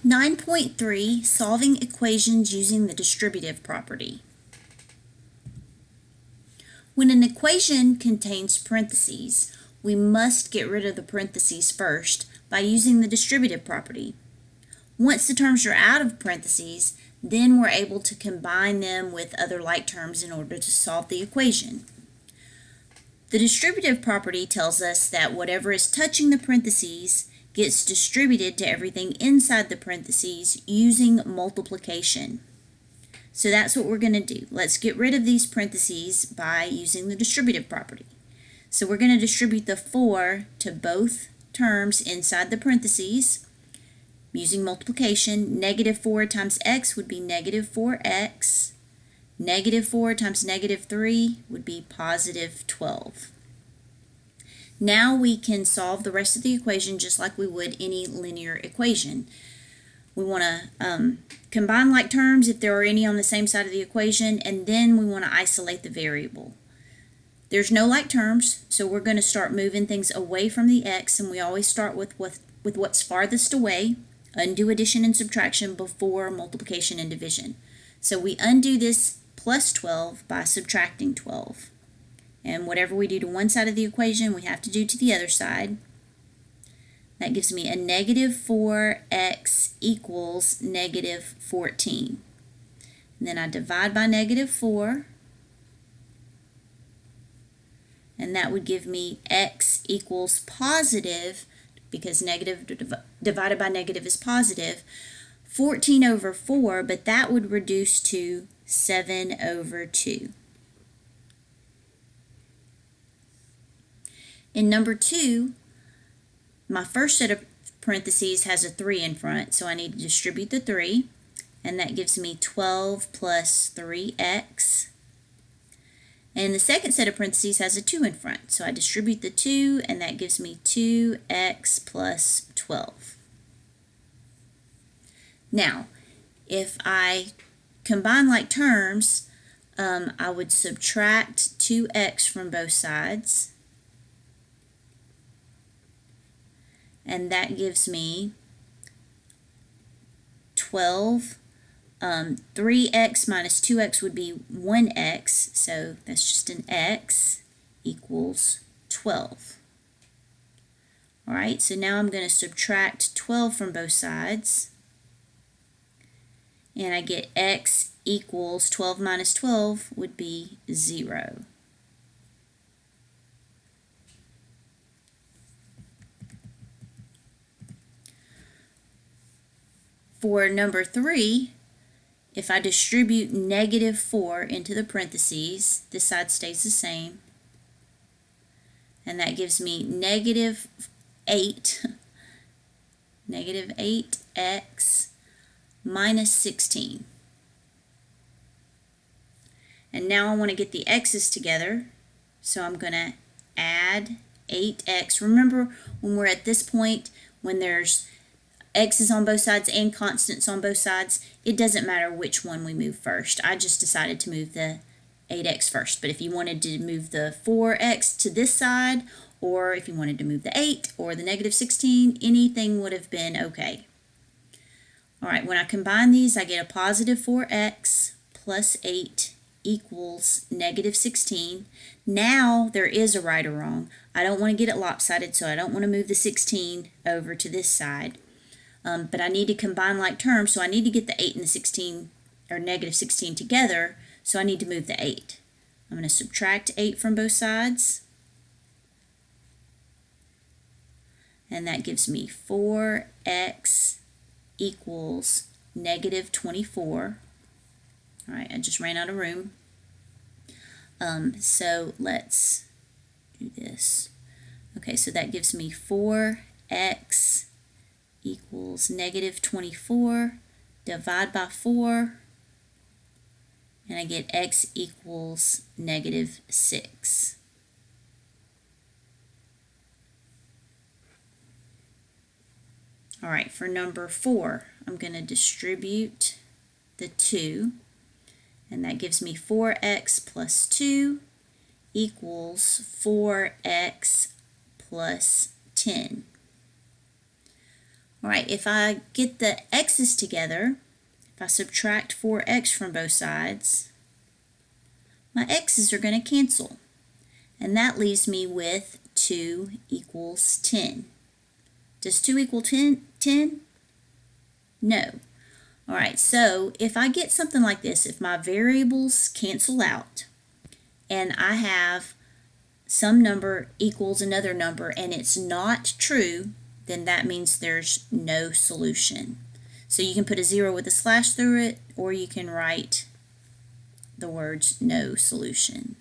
9.3, solving equations using the distributive property. When an equation contains parentheses, we must get rid of the parentheses first by using the distributive property. Once the terms are out of parentheses, then we're able to combine them with other like terms in order to solve the equation. The distributive property tells us that whatever is touching the parentheses gets distributed to everything inside the parentheses using multiplication. So that's what we're going to do. Let's get rid of these parentheses by using the distributive property. So we're going to distribute the 4 to both terms inside the parentheses using multiplication. Negative 4 times x would be negative 4x. Negative 4 times negative 3 would be positive 12. Now we can solve the rest of the equation just like we would any linear equation. We want to combine like terms if there are any on the same side of the equation, and then we want to isolate the variable. There's no like terms, so we're going to start moving things away from the x, and we always start with what's farthest away, undo addition and subtraction before multiplication and division. So we undo this plus 12 by subtracting 12. And whatever we do to one side of the equation, we have to do to the other side. That gives me a negative 4x equals negative 14. And then I divide by negative 4. And that would give me x equals positive, because negative divided by negative is positive, 14 over 4, but that would reduce to 7 over 2. In number 2, my first set of parentheses has a 3 in front, so I need to distribute the 3, and that gives me 12 plus 3x. And the second set of parentheses has a 2 in front, so I distribute the 2, and that gives me 2x plus 12. Now, if I combine like terms, I would subtract 2x from both sides, and that gives me 12. 3x minus 2x would be 1x, so that's just an x equals 12. All right, so now I'm going to subtract 12 from both sides, and I get x equals 12 minus 12 would be 0. For number 3, if I distribute negative 4 into the parentheses, this side stays the same, and that gives me negative 8, negative 8x minus 16. And now I want to get the x's together, so I'm going to add 8x. Remember, when we're at this point, when there's x's on both sides and constants on both sides, it doesn't matter which one we move first. I just decided to move the 8x first, but if you wanted to move the 4x to this side, or if you wanted to move the 8 or the negative 16, anything would have been okay. All right, when I combine these, I get a positive 4x plus 8 equals negative 16. Now there is a right or wrong. I don't want to get it lopsided, so I don't want to move the 16 over to this side. But I need to combine like terms, so I need to get the 8 and the 16, or negative 16 together, so I need to move the 8. I'm going to subtract 8 from both sides, and that gives me 4x equals negative 24. All right, I just ran out of room. So let's do this. Okay, so that gives me 4x equals negative 24, divide by 4, and I get x equals negative 6. All right, for number 4, I'm going to distribute the 2, and that gives me 4x plus 2 equals 4x plus 10. All right, if I get the x's together, if I subtract 4x from both sides, my x's are going to cancel. And that leaves me with 2 equals 10. Does 2 equal 10? No. All right, so if I get something like this, if my variables cancel out and I have some number equals another number and it's not true, then that means there's no solution. So you can put a 0 with a slash through it, or you can write the words no solution.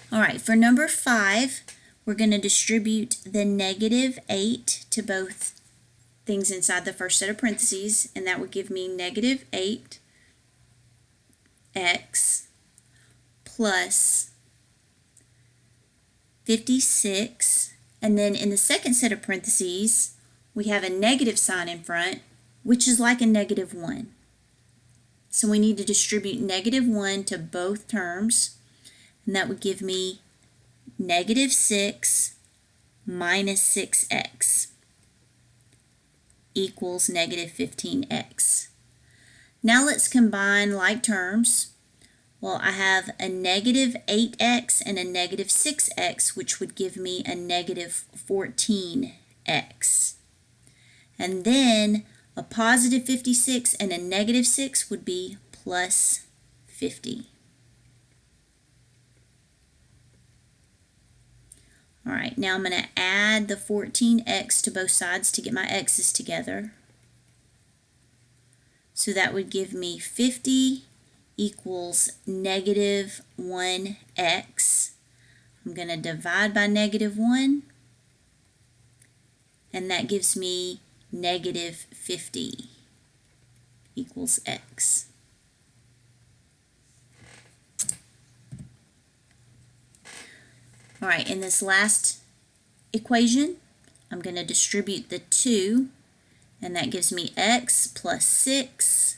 All right, for number 5, we're going to distribute the negative 8 to both things inside the first set of parentheses, and that would give me negative 8x plus 56, and then in the second set of parentheses, we have a negative sign in front, which is like a negative 1. So we need to distribute negative 1 to both terms, and that would give me negative 6 minus 6x equals negative 15x. Now let's combine like terms. Well, I have a negative 8x and a negative 6x, which would give me a negative 14x. And then a positive 56 and a negative 6 would be plus 50. All right, now I'm going to add the 14x to both sides to get my x's together. So that would give me 50 equals negative 1x. I'm going to divide by negative 1, and that gives me negative 50 equals x. All right, in this last equation, I'm going to distribute the 2, and that gives me x plus 6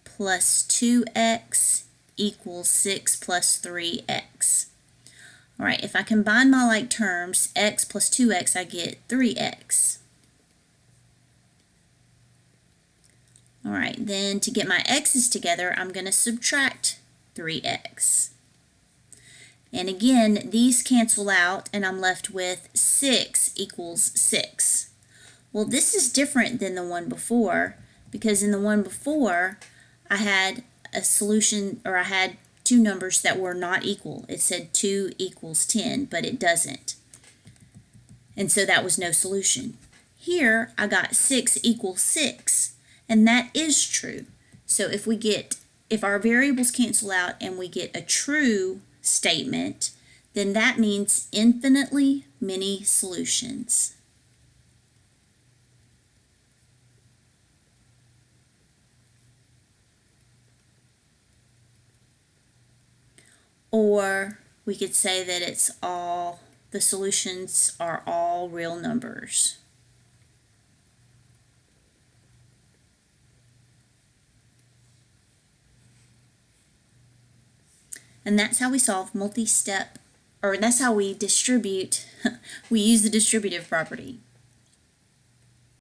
plus 2x equals 6 plus 3x. All right, if I combine my like terms, x plus 2x, I get 3x. All right, then to get my x's together, I'm going to subtract 3x. And again, these cancel out, and I'm left with 6 equals 6. Well, this is different than the one before, because in the one before, I had a solution, or I had two numbers that were not equal. It said 2 equals 10, but it doesn't. And so that was no solution. Here, I got 6 equals 6, and that is true. So if our variables cancel out and we get a true statement, then that means infinitely many solutions. Or we could say that the solutions are all real numbers. And that's how we solve multi-step, or that's how we distribute, we use the distributive property.